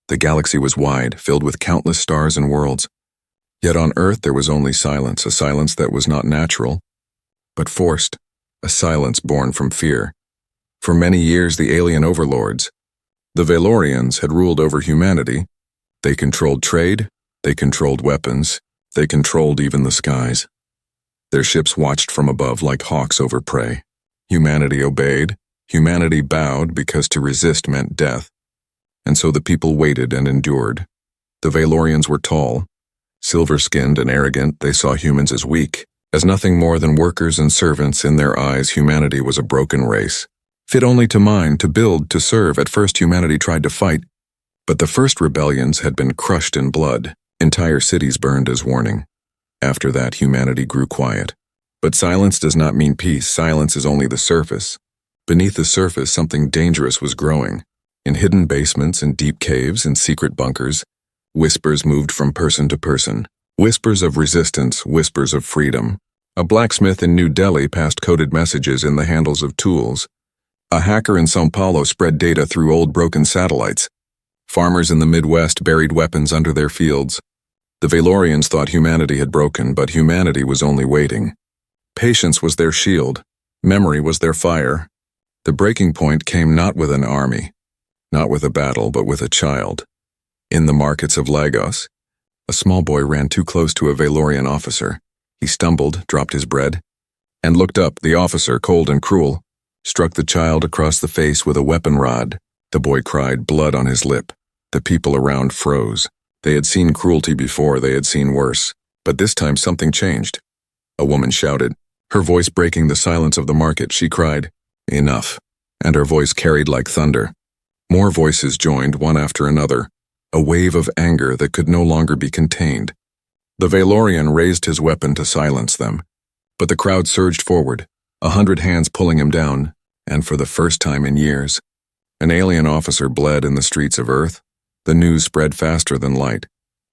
The galaxy was wide, filled with countless stars and worlds. Yet on Earth there was only silence, a silence that was not natural, but forced, a silence born from fear. For many years the alien overlords, the Valorians, had ruled over humanity. They controlled trade, they controlled weapons, they controlled even the skies. Their ships watched from above like hawks over prey. Humanity obeyed, humanity bowed because to resist meant death. And so the people waited and endured. The Valorians were tall. Silver-skinned and arrogant, they saw humans as weak, as nothing more than workers and servants. In their eyes, humanity was a broken race, fit only to mine, to build, to serve. At first humanity tried to fight, but the first rebellions had been crushed in blood. Entire cities burned as warning. After that, humanity grew quiet. But silence does not mean peace. Silence is only the surface. Beneath the surface, something dangerous was growing. In hidden basements, in deep caves, in secret bunkers, whispers moved from person to person. Whispers of resistance, whispers of freedom. A blacksmith in New Delhi passed coded messages in the handles of tools. A hacker in São Paulo spread data through old broken satellites. Farmers in the Midwest buried weapons under their fields. The Valorians thought humanity had broken, but humanity was only waiting. Patience was their shield. Memory was their fire. The breaking point came not with an army, not with a battle, but with a child. In the markets of Lagos, a small boy ran too close to a Valorian officer. He stumbled, dropped his bread, and looked up. The officer, cold and cruel, struck the child across the face with a weapon rod. The boy cried, blood on his lip. The people around froze. They had seen cruelty before, they had seen worse. But this time something changed. A woman shouted, her voice breaking the silence of the market. She cried, enough, and her voice carried like thunder. More voices joined, one after another, a wave of anger that could no longer be contained. The Valorian raised his weapon to silence them, but the crowd surged forward, 100 hands pulling him down, and for the first time in years, an alien officer bled in the streets of Earth. The news spread faster than light,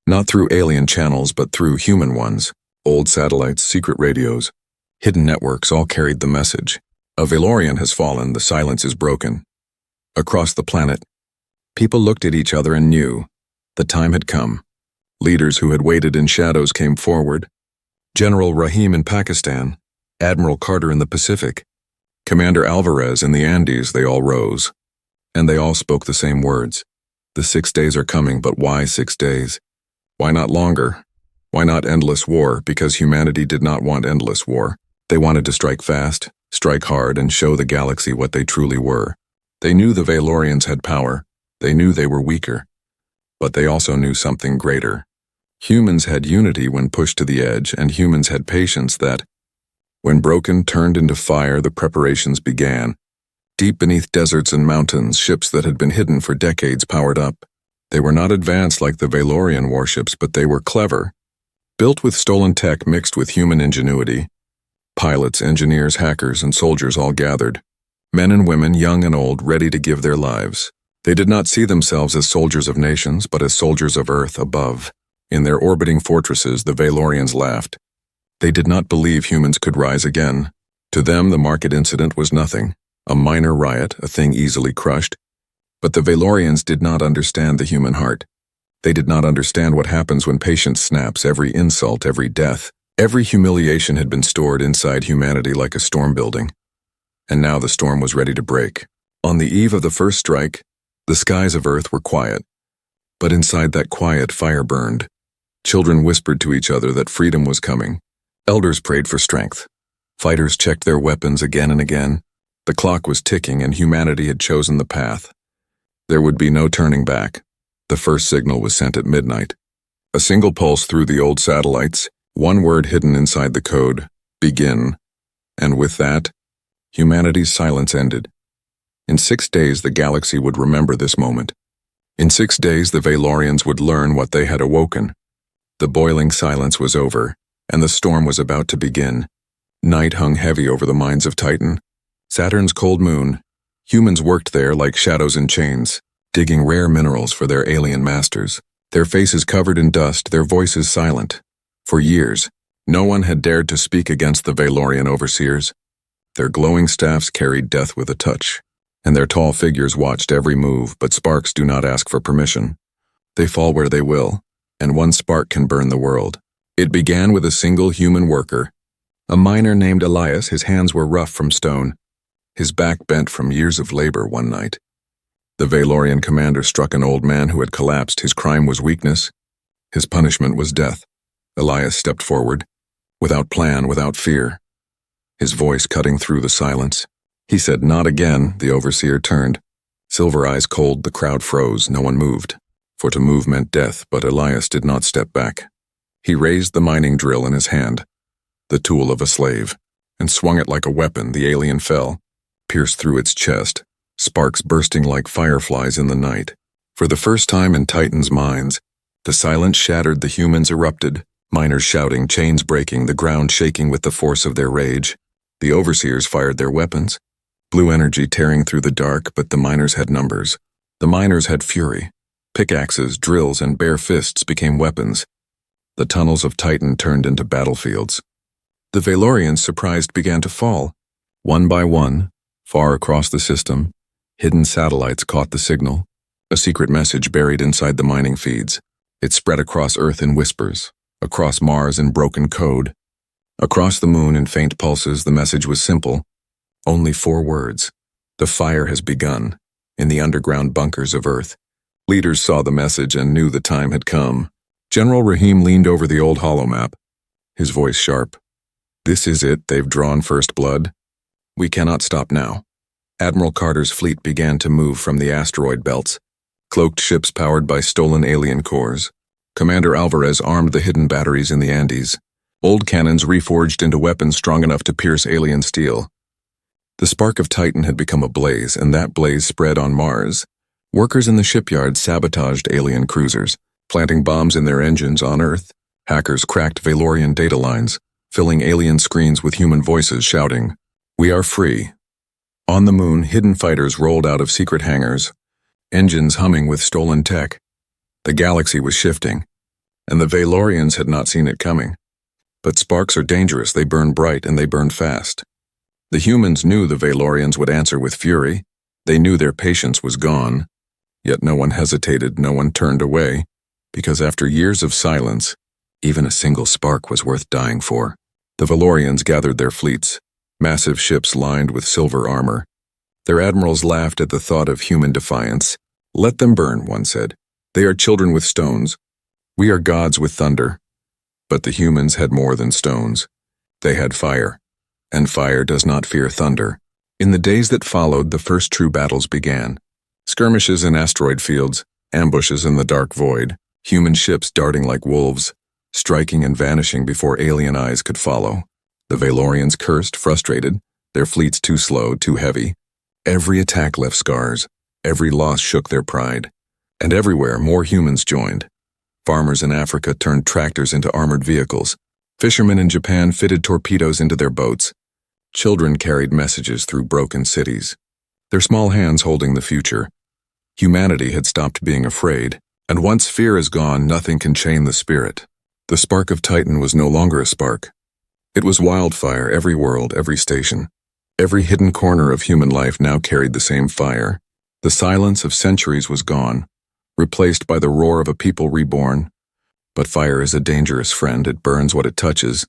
not through alien channels but through human ones. Old satellites, secret radios, hidden networks all carried the message. A Valorian has fallen, the silence is broken. Across the planet, people looked at each other and knew the time had come. Leaders who had waited in shadows came forward. General Rahim in Pakistan, Admiral Carter in the Pacific, Commander Alvarez in the Andes, they all rose. And they all spoke the same words. The 6 days are coming, but why 6 days? Why not longer? Why not endless war? Because humanity did not want endless war. They wanted to strike fast, strike hard, and show the galaxy what they truly were. They knew the Valorians had power. They knew they were weaker. But they also knew something greater. Humans had unity when pushed to the edge, and humans had patience that, when broken, turned into fire. The preparations began. Deep beneath deserts and mountains, ships that had been hidden for decades powered up. They were not advanced like the Valorian warships, but they were clever. Built with stolen tech mixed with human ingenuity. Pilots, engineers, hackers, and soldiers all gathered. Men and women, young and old, ready to give their lives. They did not see themselves as soldiers of nations, but as soldiers of Earth above. In their orbiting fortresses, the Valorians laughed. They did not believe humans could rise again. To them, the market incident was nothing. A minor riot, a thing easily crushed. But the Valorians did not understand the human heart. They did not understand what happens when patience snaps. Every insult, every death, every humiliation had been stored inside humanity like a storm building. And now the storm was ready to break. On the eve of the first strike, the skies of Earth were quiet. But inside that quiet, fire burned. Children whispered to each other that freedom was coming. Elders prayed for strength. Fighters checked their weapons again and again. The clock was ticking and humanity had chosen the path. There would be no turning back. The first signal was sent at midnight. A single pulse through the old satellites, one word hidden inside the code, begin. And with that, humanity's silence ended. In 6 days the galaxy would remember this moment. In 6 days the Valorians would learn what they had awoken. The boiling silence was over, and the storm was about to begin. Night hung heavy over the mines of Titan. Saturn's cold moon. Humans worked there like shadows in chains, digging rare minerals for their alien masters, their faces covered in dust, their voices silent. For years, no one had dared to speak against the Valorian overseers. Their glowing staffs carried death with a touch, and their tall figures watched every move, but sparks do not ask for permission. They fall where they will, and one spark can burn the world. It began with a single human worker, a miner named Elias. His hands were rough from stone, his back bent from years of labor. One night, the Valorian commander struck an old man who had collapsed. His crime was weakness. His punishment was death. Elias stepped forward, without plan, without fear, his voice cutting through the silence. He said, "Not again." The overseer turned, silver eyes cold. The crowd froze. No one moved, for to move meant death, but Elias did not step back. He raised the mining drill in his hand, the tool of a slave, and swung it like a weapon. The alien fell, pierced through its chest, sparks bursting like fireflies in the night. For the first time in Titan's mines, the silence shattered. The humans erupted, miners shouting, chains breaking, the ground shaking with the force of their rage. The overseers fired their weapons, blue energy tearing through the dark, but the miners had numbers. The miners had fury. Pickaxes, drills, and bare fists became weapons. The tunnels of Titan turned into battlefields. The Valorians, surprised, began to fall. One by one, far across the system, hidden satellites caught the signal, a secret message buried inside the mining feeds. It spread across Earth in whispers, across Mars in broken code, across the moon in faint pulses. The message was simple, only 4 words. The fire has begun, in the underground bunkers of Earth. Leaders saw the message and knew the time had come. General Rahim leaned over the old holomap, his voice sharp. "This is it. They've drawn first blood. We cannot stop now." Admiral Carter's fleet began to move from the asteroid belts, cloaked ships powered by stolen alien cores. Commander Alvarez armed the hidden batteries in the Andes, old cannons reforged into weapons strong enough to pierce alien steel. The spark of Titan had become a blaze, and that blaze spread on Mars. Workers in the shipyard sabotaged alien cruisers, planting bombs in their engines. On Earth, hackers cracked Valorian data lines, filling alien screens with human voices shouting, "We are free." On the moon, hidden fighters rolled out of secret hangars, engines humming with stolen tech. The galaxy was shifting, and the Valorians had not seen it coming. But sparks are dangerous. They burn bright and they burn fast. The humans knew the Valorians would answer with fury. They knew their patience was gone. Yet no one hesitated, no one turned away, because after years of silence, even a single spark was worth dying for. The Valorians gathered their fleets, massive ships lined with silver armor. Their admirals laughed at the thought of human defiance. "Let them burn," one said. "They are children with stones. We are gods with thunder." But the humans had more than stones. They had fire, and fire does not fear thunder. In the days that followed, the first true battles began. Skirmishes in asteroid fields, ambushes in the dark void, human ships darting like wolves, striking and vanishing before alien eyes could follow. The Valorians cursed, frustrated, their fleets too slow, too heavy. Every attack left scars, every loss shook their pride. And everywhere, more humans joined. Farmers in Africa turned tractors into armored vehicles. Fishermen in Japan fitted torpedoes into their boats. Children carried messages through broken cities, their small hands holding the future. Humanity had stopped being afraid, and once fear is gone, nothing can chain the spirit. The spark of Titan was no longer a spark. It was wildfire. Every world, every station, every hidden corner of human life now carried the same fire. The silence of centuries was gone, replaced by the roar of a people reborn. But fire is a dangerous friend. It burns what it touches.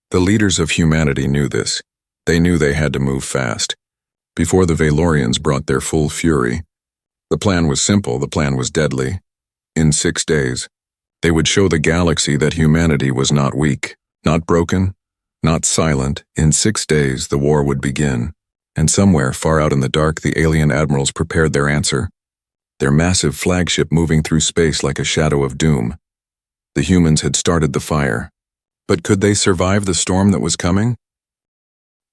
The leaders of humanity knew this. They knew they had to move fast, before the Valorians brought their full fury. The plan was simple. The plan was deadly. In 6 days, they would show the galaxy that humanity was not weak, not broken, not silent. In 6 days, the war would begin. And somewhere far out in the dark, the alien admirals prepared their answer. Their massive flagship moving through space like a shadow of doom. The humans had started the fire. But could they survive the storm that was coming?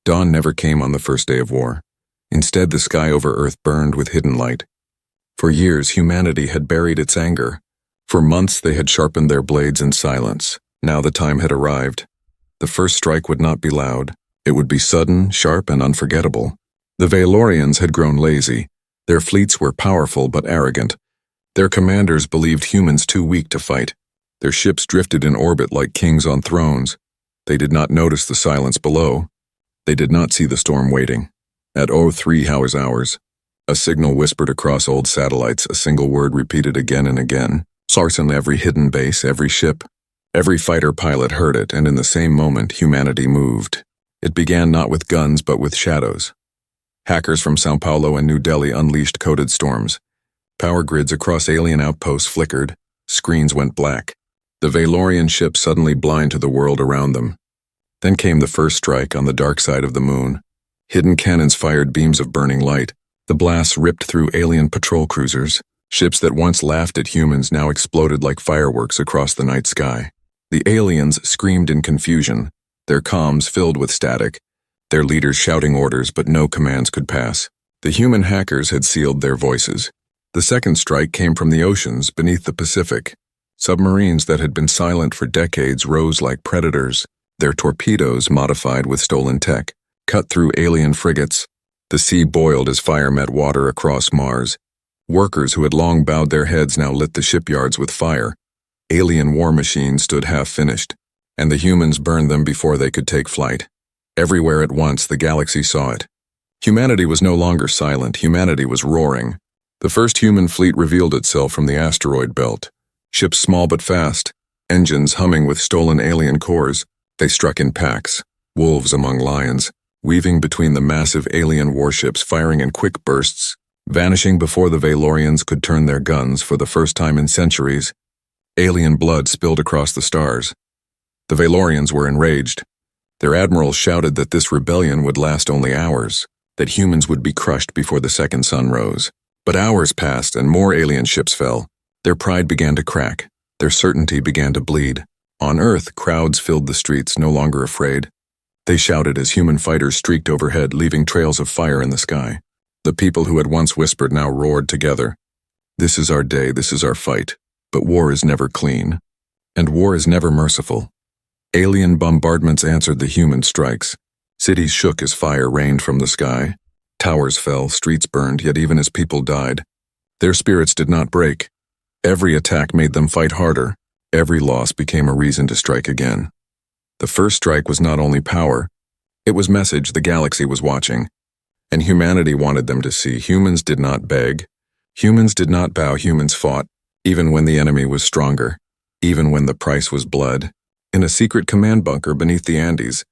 Dawn never came on the first day of war. Instead, the sky over Earth burned with hidden light. For years, humanity had buried its anger. For months, they had sharpened their blades in silence. Now the time had arrived. The first strike would not be loud. It would be sudden, sharp, and unforgettable. The Valorians had grown lazy. Their fleets were powerful but arrogant. Their commanders believed humans too weak to fight. Their ships drifted in orbit like kings on thrones. They did not notice the silence below. They did not see the storm waiting. At 03 hours, a signal whispered across old satellites, a single word repeated again and again. Sarson, every hidden base, every ship, every fighter pilot heard it, and in the same moment, humanity moved. It began not with guns, but with shadows. Hackers from Sao Paulo and New Delhi unleashed coded storms. Power grids across alien outposts flickered. Screens went black. The Valorian ships suddenly blind to the world around them. Then came the first strike on the dark side of the moon. Hidden cannons fired beams of burning light. The blasts ripped through alien patrol cruisers. Ships that once laughed at humans now exploded like fireworks across the night sky. The aliens screamed in confusion, their comms filled with static, their leaders shouting orders but no commands could pass. The human hackers had sealed their voices. The second strike came from the oceans beneath the Pacific. Submarines that had been silent for decades rose like predators, their torpedoes modified with stolen tech, cut through alien frigates. The sea boiled as fire met water across Mars. Workers who had long bowed their heads now lit the shipyards with fire. Alien war machines stood half-finished, and the humans burned them before they could take flight. Everywhere at once, the galaxy saw it. Humanity was no longer silent, humanity was roaring. The first human fleet revealed itself from the asteroid belt. Ships small but fast, engines humming with stolen alien cores. They struck in packs, wolves among lions, weaving between the massive alien warships, firing in quick bursts, vanishing before the Valorians could turn their guns. For the first time in centuries, alien blood spilled across the stars. The Valorians were enraged. Their admirals shouted that this rebellion would last only hours, that humans would be crushed before the second sun rose. But hours passed and more alien ships fell. Their pride began to crack. Their certainty began to bleed. On Earth, crowds filled the streets, no longer afraid. They shouted as human fighters streaked overhead, leaving trails of fire in the sky. The people who had once whispered now roared together. This is our day, this is our fight. But war is never clean. And war is never merciful. Alien bombardments answered the human strikes. Cities shook as fire rained from the sky. Towers fell, streets burned, yet even as people died, their spirits did not break. Every attack made them fight harder. Every loss became a reason to strike again. The first strike was not only power, it was message the galaxy was watching. And humanity wanted them to see. Humans did not beg. Humans did not bow. Humans fought, even when the enemy was stronger, even when the price was blood. In a secret command bunker beneath the Andes,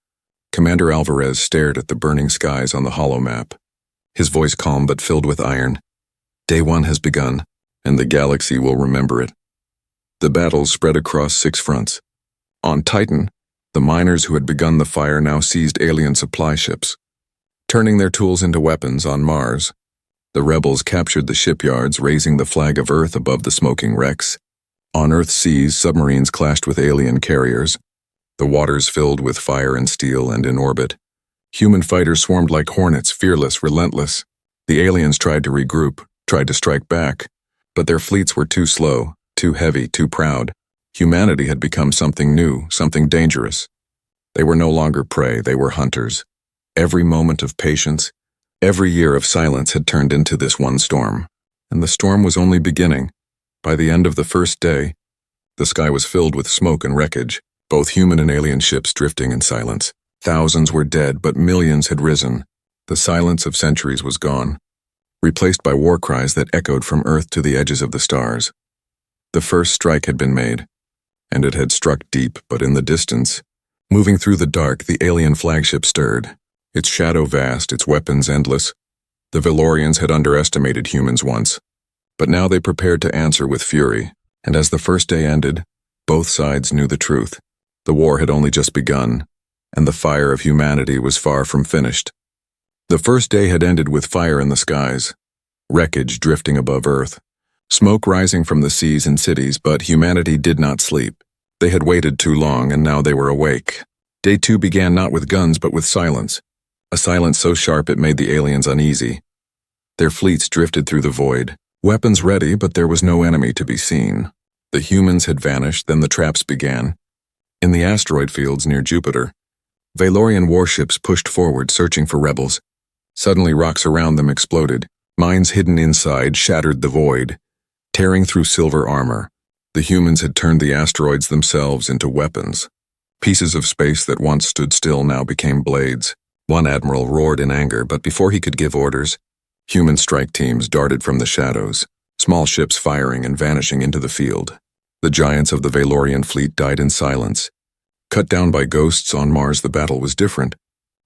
Commander Alvarez stared at the burning skies on the hollow map. His voice calm but filled with iron. Day one has begun, and the galaxy will remember it. The battles spread across 6 fronts. On Titan, the miners who had begun the fire now seized alien supply ships. Turning their tools into weapons on Mars, the rebels captured the shipyards, raising the flag of Earth above the smoking wrecks. On Earth's seas, submarines clashed with alien carriers. The waters filled with fire and steel, and in orbit, human fighters swarmed like hornets, fearless, relentless. The aliens tried to regroup, tried to strike back, but their fleets were too slow, too heavy, too proud. Humanity had become something new, something dangerous. They were no longer prey, they were hunters. Every moment of patience, every year of silence had turned into this one storm. And the storm was only beginning. By the end of the first day, the sky was filled with smoke and wreckage, both human and alien ships drifting in silence. Thousands were dead, but millions had risen. The silence of centuries was gone, replaced by war cries that echoed from Earth to the edges of the stars. The first strike had been made, and it had struck deep, but in the distance, moving through the dark, the alien flagship stirred, its shadow vast, its weapons endless. The Valorians had underestimated humans once, but now they prepared to answer with fury, and as the first day ended, both sides knew the truth. The war had only just begun, and the fire of humanity was far from finished. The first day had ended with fire in the skies, wreckage drifting above Earth, smoke rising from the seas and cities, but humanity did not sleep. They had waited too long, and now they were awake. Day 2 began not with guns, but with silence, a silence so sharp it made the aliens uneasy. Their fleets drifted through the void, weapons ready, but there was no enemy to be seen. The humans had vanished, then the traps began. In the asteroid fields near Jupiter, Valorian warships pushed forward, searching for rebels. Suddenly rocks around them exploded. Mines hidden inside shattered the void, tearing through silver armor. The humans had turned the asteroids themselves into weapons. Pieces of space that once stood still now became blades. One admiral roared in anger, but before he could give orders, human strike teams darted from the shadows, small ships firing and vanishing into the field. The giants of the Valorian fleet died in silence. Cut down by ghosts on Mars, the battle was different.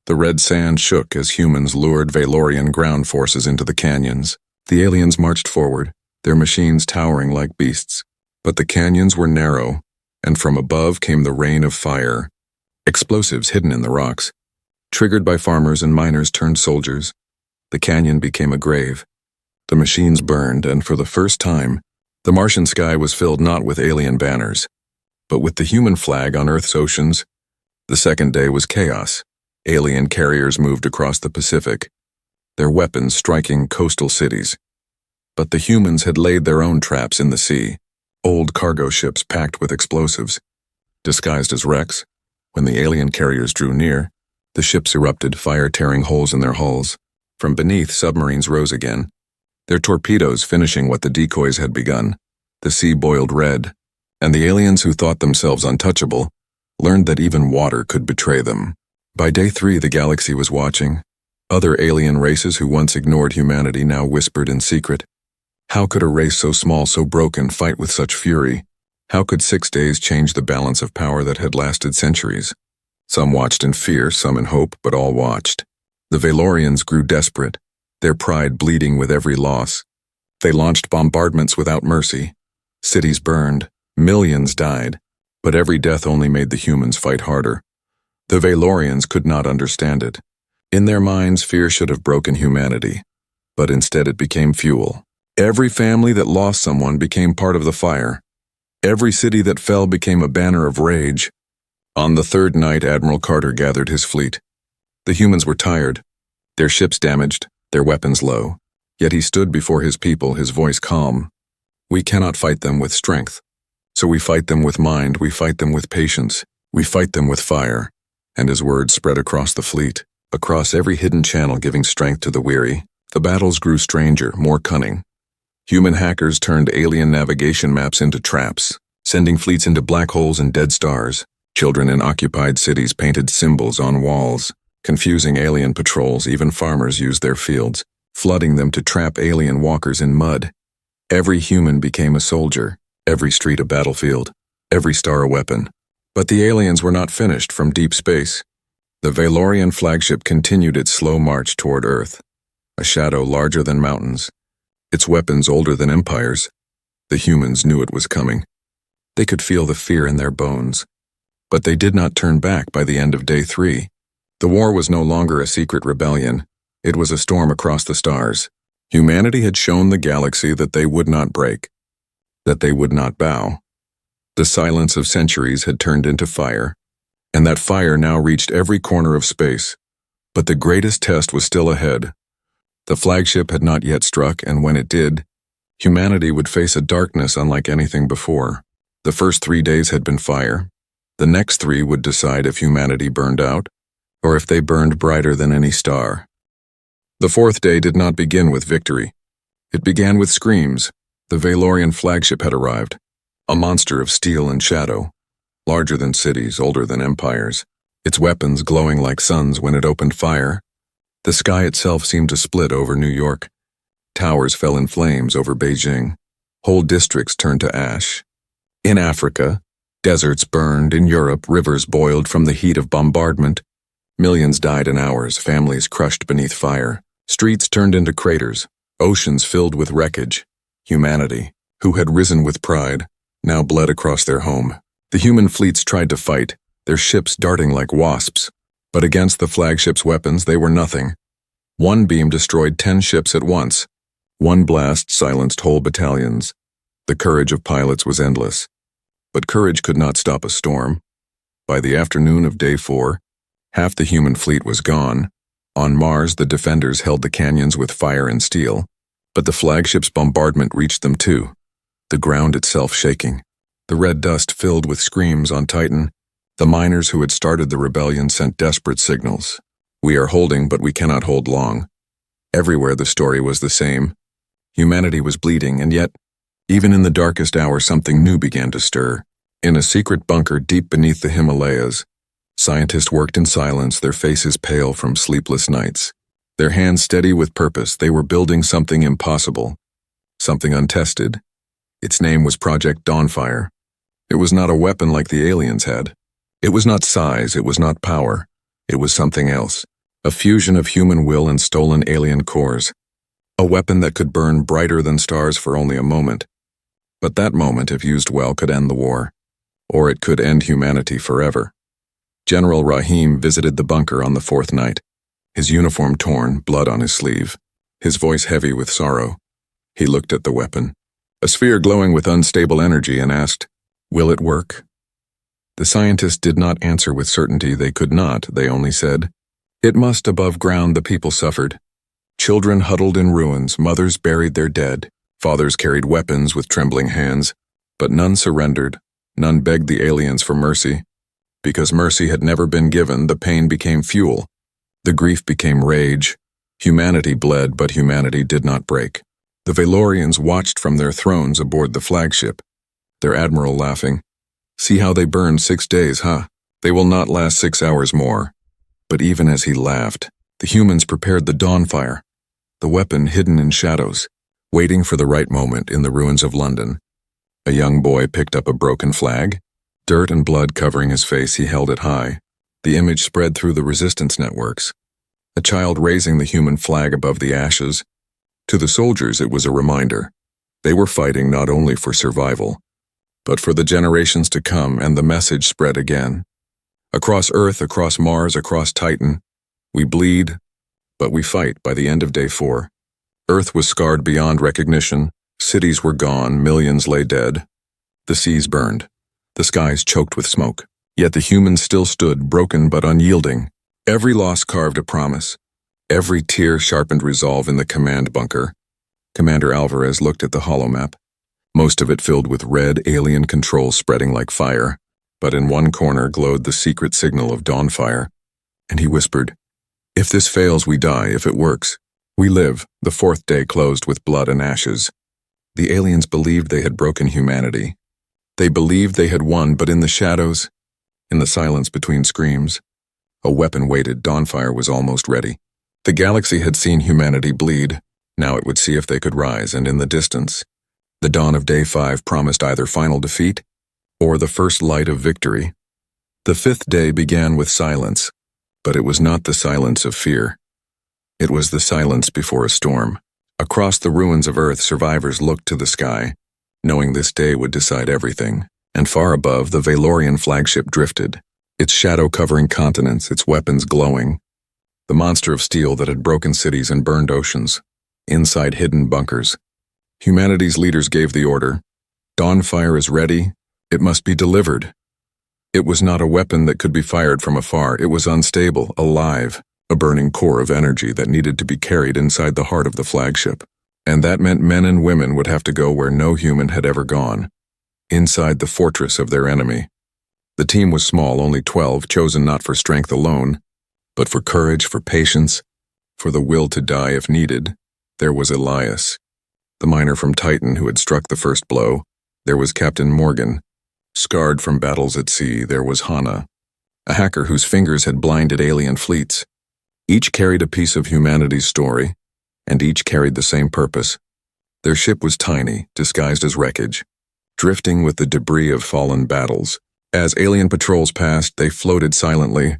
The red sand shook as humans lured Valorian ground forces into the canyons. The aliens marched forward, their machines towering like beasts. But the canyons were narrow, and from above came the rain of fire. Explosives hidden in the rocks. Triggered by farmers and miners turned soldiers, the canyon became a grave. The machines burned, and for the first time, the Martian sky was filled not with alien banners, but with the human flag on Earth's oceans. The second day was chaos. Alien carriers moved across the Pacific, their weapons striking coastal cities. But the humans had laid their own traps in the sea, old cargo ships packed with explosives. Disguised as wrecks, when the alien carriers drew near, the ships erupted, fire tearing holes in their hulls. From beneath, submarines rose again, their torpedoes finishing what the decoys had begun. The sea boiled red, and the aliens who thought themselves untouchable learned that even water could betray them. By day 3, the galaxy was watching. Other alien races who once ignored humanity now whispered in secret. How could a race so small, so broken, fight with such fury? How could 6 days change the balance of power that had lasted centuries? Some watched in fear, some in hope, but all watched. The Valorians grew desperate, their pride bleeding with every loss. They launched bombardments without mercy. Cities burned, millions died, but every death only made the humans fight harder. The Valorians could not understand it. In their minds, fear should have broken humanity, but instead it became fuel. Every family that lost someone became part of the fire. Every city that fell became a banner of rage. On the third night, Admiral Carter gathered his fleet. The humans were tired, their ships damaged, their weapons low. Yet he stood before his people, his voice calm. We cannot fight them with strength. So we fight them with mind, we fight them with patience, we fight them with fire. And his words spread across the fleet, across every hidden channel, giving strength to the weary. The battles grew stranger, more cunning. Human hackers turned alien navigation maps into traps, sending fleets into black holes and dead stars. Children in occupied cities painted symbols on walls, confusing alien patrols. Even farmers used their fields, flooding them to trap alien walkers in mud. Every human became a soldier, every street a battlefield, every star a weapon. But the aliens were not finished. From deep space, the Valorian flagship continued its slow march toward Earth, a shadow larger than mountains, its weapons older than empires. The humans knew it was coming. They could feel the fear in their bones. But they did not turn back. By the end of day 3, the war was no longer a secret rebellion. It was a storm across the stars. Humanity had shown the galaxy that they would not break, that they would not bow. The silence of centuries had turned into fire, and that fire now reached every corner of space. But the greatest test was still ahead. The flagship had not yet struck, and when it did, humanity would face a darkness unlike anything before. The first 3 days had been fire. The next 3 would decide if humanity burned out, or if they burned brighter than any star. The 4th day did not begin with victory. It began with screams. The Valorian flagship had arrived, a monster of steel and shadow, larger than cities, older than empires, its weapons glowing like suns. When it opened fire, the sky itself seemed to split over New York. Towers fell in flames over Beijing. Whole districts turned to ash. In Africa, deserts burned. In Europe, rivers boiled from the heat of bombardment. Millions died in hours, families crushed beneath fire. Streets turned into craters, oceans filled with wreckage. Humanity, who had risen with pride, now bled across their home. The human fleets tried to fight, their ships darting like wasps. But against the flagship's weapons, they were nothing. One beam destroyed 10 ships at once. One blast silenced whole battalions. The courage of pilots was endless. But courage could not stop a storm. By the afternoon of day 4, half the human fleet was gone. On Mars, the defenders held the canyons with fire and steel. But the flagship's bombardment reached them too, the ground itself shaking. The red dust filled with screams on Titan. The miners who had started the rebellion sent desperate signals. We are holding, but we cannot hold long. Everywhere the story was the same. Humanity was bleeding, and yet, even in the darkest hour, something new began to stir. In a secret bunker deep beneath the Himalayas, scientists worked in silence, their faces pale from sleepless nights. Their hands steady with purpose. They were building something impossible, something untested. Its name was Project Dawnfire. It was not a weapon like the aliens had. It was not size, it was not power. It was something else. A fusion of human will and stolen alien cores. A weapon that could burn brighter than stars for only a moment. But that moment, if used well, could end the war. Or it could end humanity forever. General Rahim visited the bunker on the fourth night, his uniform torn, blood on his sleeve, his voice heavy with sorrow. He looked at the weapon, a sphere glowing with unstable energy, and asked, "Will it work?" The scientists did not answer with certainty. They could not. They only said, "It must. Above ground the people suffered. Children huddled in ruins, mothers buried their dead, fathers carried weapons with trembling hands, but none surrendered, none begged the aliens for mercy. Because mercy had never been given, the pain became fuel. The grief became rage. Humanity bled, but humanity did not break." The Valorians watched from their thrones aboard the flagship, their admiral laughing. "See how they burned 6 days, huh? They will not last 6 hours more." But even as he laughed, the humans prepared the Dawnfire, the weapon hidden in shadows, waiting for the right moment in the ruins of London. A young boy picked up a broken flag. Dirt and blood covering his face, he held it high. The image spread through the resistance networks. A child raising the human flag above the ashes. To the soldiers, it was a reminder. They were fighting not only for survival, but for the generations to come, and the message spread again. Across Earth, across Mars, across Titan, we bleed, but we fight. By the end of day 4, Earth was scarred beyond recognition. Cities were gone, millions lay dead. The seas burned. The skies choked with smoke. Yet the humans still stood, broken but unyielding. Every loss carved a promise. Every tear sharpened resolve in the command bunker. Commander Alvarez looked at the holomap, most of it filled with red alien controls spreading like fire, but in one corner glowed the secret signal of Dawnfire, and he whispered, "If this fails, we die. If it works, we live." The fourth day closed with blood and ashes. The aliens believed they had broken humanity. They believed they had won, but in the shadows, in the silence between screams, a weapon waited. Dawnfire was almost ready. The galaxy had seen humanity bleed. Now it would see if they could rise, and in the distance, the dawn of day 5 promised either final defeat or the first light of victory. The 5th day began with silence, but it was not the silence of fear. It was the silence before a storm. Across the ruins of Earth, survivors looked to the sky, knowing this day would decide everything, and far above, the Valorian flagship drifted, its shadow covering continents, its weapons glowing. The monster of steel that had broken cities and burned oceans, inside hidden bunkers. Humanity's leaders gave the order. Dawnfire is ready. It must be delivered. It was not a weapon that could be fired from afar. It was unstable, alive, a burning core of energy that needed to be carried inside the heart of the flagship. And that meant men and women would have to go where no human had ever gone, inside the fortress of their enemy. The team was small, only 12, chosen not for strength alone, but for courage, for patience, for the will to die if needed. There was Elias, the miner from Titan who had struck the first blow. There was Captain Morgan, scarred from battles at sea. There was Hana, a hacker whose fingers had blinded alien fleets. Each carried a piece of humanity's story, and each carried the same purpose. Their ship was tiny, disguised as wreckage, drifting with the debris of fallen battles. As alien patrols passed, they floated silently,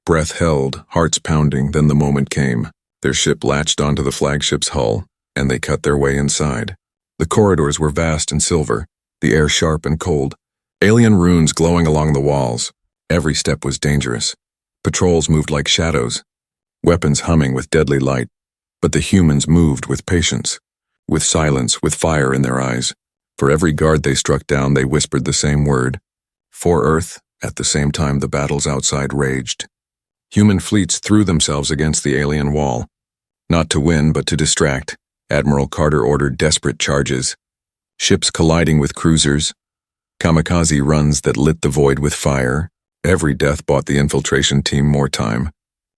breath held, hearts pounding. Then the moment came. Their ship latched onto the flagship's hull, and they cut their way inside. The corridors were vast and silver, the air sharp and cold, alien runes glowing along the walls. Every step was dangerous. Patrols moved like shadows, weapons humming with deadly light. But the humans moved with patience, with silence, with fire in their eyes. For every guard they struck down, they whispered the same word. For Earth, at the same time the battles outside raged. Human fleets threw themselves against the alien wall. Not to win, but to distract, Admiral Carter ordered desperate charges. Ships colliding with cruisers, kamikaze runs that lit the void with fire. Every death bought the infiltration team more time.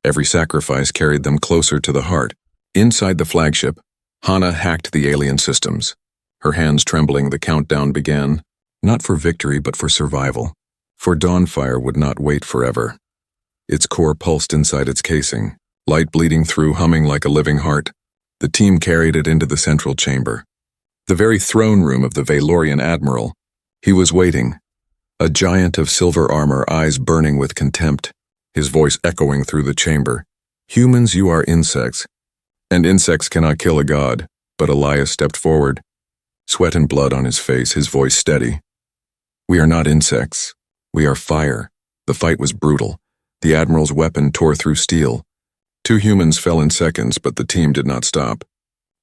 Every sacrifice carried them closer to the heart. Inside the flagship, Hana hacked the alien systems. Her hands trembling, the countdown began, not for victory but for survival. For Dawnfire would not wait forever. Its core pulsed inside its casing, light bleeding through, humming like a living heart. The team carried it into the central chamber, the very throne room of the Valorian admiral. He was waiting, A giant of silver armor, eyes burning with contempt, his voice echoing through the chamber. Humans, you are insects, and insects cannot kill a god. But Elias stepped forward, sweat and blood on his face, his voice steady. We are not insects. We are fire. The fight was brutal. The Admiral's weapon tore through steel. 2 humans fell in seconds, but the team did not stop.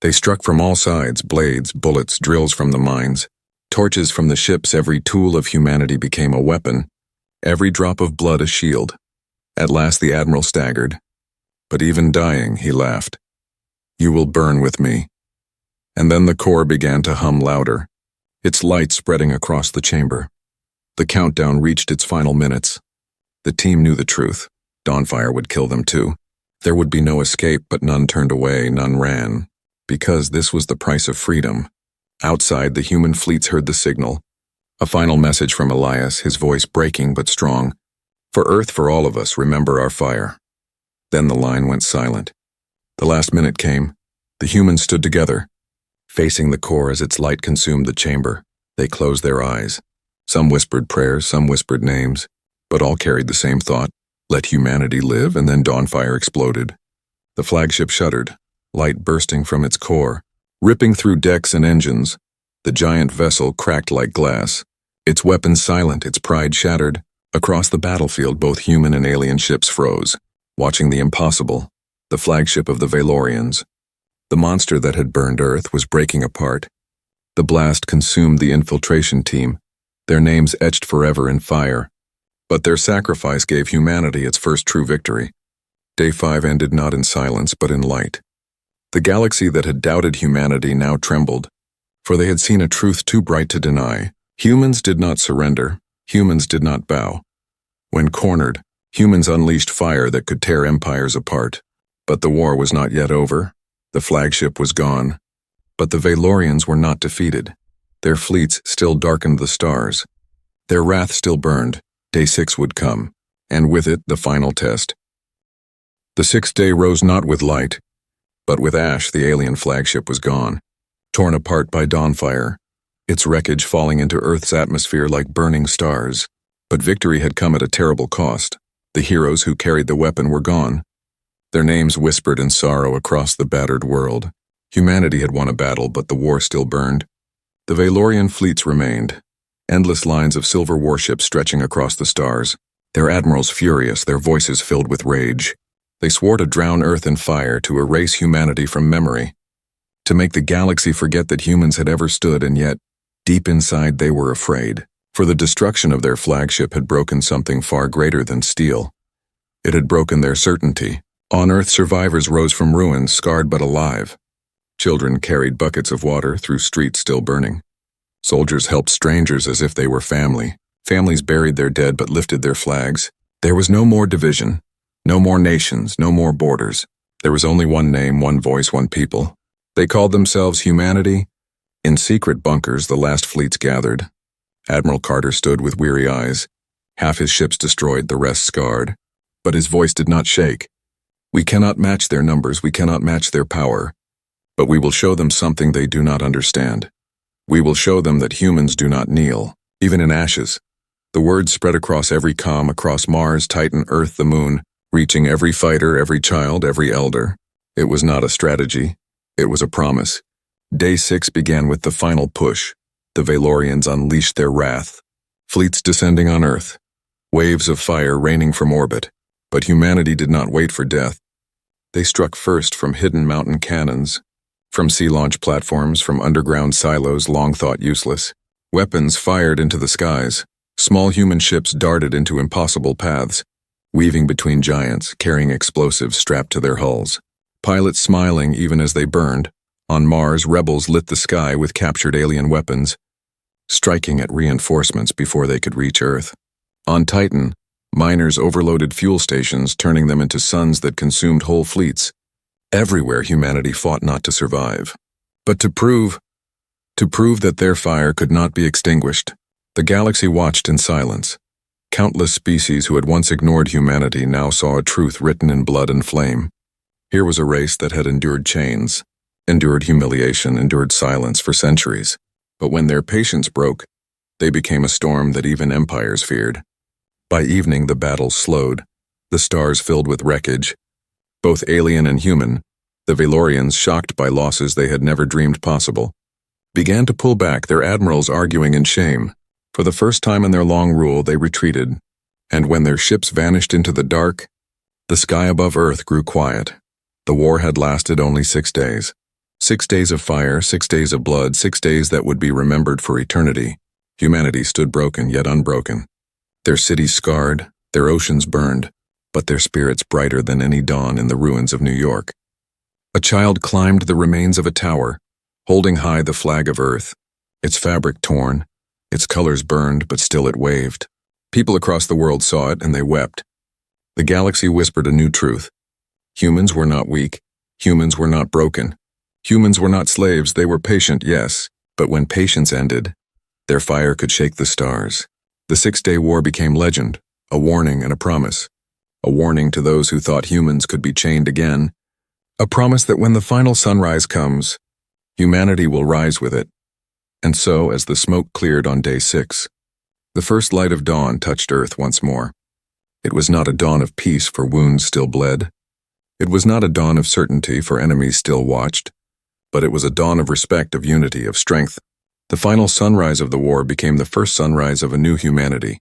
They struck from all sides, blades, bullets, drills from the mines, torches from the ships. Every tool of humanity became a weapon, every drop of blood a shield. At last the Admiral staggered. But even dying, he laughed. You will burn with me. And then the core began to hum louder, its light spreading across the chamber. The countdown reached its final minutes. The team knew the truth. Dawnfire would kill them too. There would be no escape, but none turned away, none ran. Because this was the price of freedom. Outside, the human fleets heard the signal. A final message from Elias, his voice breaking but strong. For Earth, for all of us, remember our fire. Then the line went silent. The last minute came. The humans stood together, facing the core as its light consumed the chamber. They closed their eyes. Some whispered prayers, some whispered names, but all carried the same thought. Let humanity live, and then Dawnfire exploded. The flagship shuddered, light bursting from its core, ripping through decks and engines. The giant vessel cracked like glass, its weapons silent, its pride shattered. Across the battlefield, both human and alien ships froze, watching the impossible, the flagship of the Valorians. The monster that had burned Earth was breaking apart. The blast consumed the infiltration team, their names etched forever in fire. But their sacrifice gave humanity its first true victory. Day 5 ended not in silence, but in light. The galaxy that had doubted humanity now trembled, for they had seen a truth too bright to deny. Humans did not surrender. Humans did not bow. When cornered, humans unleashed fire that could tear empires apart. But the war was not yet over. The flagship was gone. But the Valorians were not defeated. Their fleets still darkened the stars. Their wrath still burned. Day 6 would come, and with it the final test. The 6th day rose not with light, but with ash. The alien flagship was gone, torn apart by Dawnfire, its wreckage falling into Earth's atmosphere like burning stars. But victory had come at a terrible cost. The heroes who carried the weapon were gone. Their names whispered in sorrow across the battered world. Humanity had won a battle, but the war still burned. The Valorian fleets remained, endless lines of silver warships stretching across the stars, their admirals furious, their voices filled with rage. They swore to drown Earth in fire, to erase humanity from memory, to make the galaxy forget that humans had ever stood, and yet, deep inside they were afraid, for the destruction of their flagship had broken something far greater than steel. It had broken their certainty. On Earth, survivors rose from ruins, scarred but alive. Children carried buckets of water through streets still burning. Soldiers helped strangers as if they were family. Families buried their dead but lifted their flags. There was no more division, no more nations, no more borders. There was only one name, one voice, one people. They called themselves humanity. In secret bunkers, the last fleets gathered. Admiral Carter stood with weary eyes, half his ships destroyed, the rest scarred. But his voice did not shake. We cannot match their numbers, we cannot match their power. But we will show them something they do not understand. We will show them that humans do not kneel, even in ashes. The words spread across every comm, across Mars, Titan, Earth, the Moon, reaching every fighter, every child, every elder. It was not a strategy. It was a promise. Day 6 began with the final push. The Valorians unleashed their wrath. Fleets descending on Earth. Waves of fire raining from orbit. But humanity did not wait for death. They struck first from hidden mountain cannons, from sea launch platforms, from underground silos long thought useless. Weapons fired into the skies. Small human ships darted into impossible paths, weaving between giants, carrying explosives strapped to their hulls. Pilots smiling even as they burned. On Mars, rebels lit the sky with captured alien weapons, striking at reinforcements before they could reach Earth. On Titan, miners overloaded fuel stations, turning them into suns that consumed whole fleets. Everywhere humanity fought not to survive, but to prove that their fire could not be extinguished. The galaxy watched in silence. Countless species who had once ignored humanity now saw a truth written in blood and flame. Here was a race that had endured chains, endured humiliation, endured silence for centuries. But when their patience broke, They became a storm that even empires feared. By evening, the battles slowed, the stars filled with wreckage. Both alien and human, the Valorians, shocked by losses they had never dreamed possible, began to pull back, their admirals arguing in shame. For the first time in their long rule, they retreated, and when their ships vanished into the dark, the sky above Earth grew quiet. The war had lasted only 6 days. 6 days of fire, 6 days of blood, 6 days that would be remembered for eternity. Humanity stood broken yet unbroken. Their cities scarred, their oceans burned, but their spirits brighter than any dawn in the ruins of New York. A child climbed the remains of a tower, holding high the flag of Earth, its fabric torn, its colors burned, but still it waved. People across the world saw it and they wept. The galaxy whispered a new truth. Humans were not weak. Humans were not broken. Humans were not slaves. They were patient, yes, but when patience ended, their fire could shake the stars. The 6-day war became legend, a warning and a promise. A warning to those who thought humans could be chained again. A promise that when the final sunrise comes, humanity will rise with it. And so, as the smoke cleared on day 6, the first light of dawn touched Earth once more. It was not a dawn of peace, for wounds still bled. It was not a dawn of certainty, for enemies still watched. But it was a dawn of respect, of unity, of strength. The final sunrise of the war became the first sunrise of a new humanity.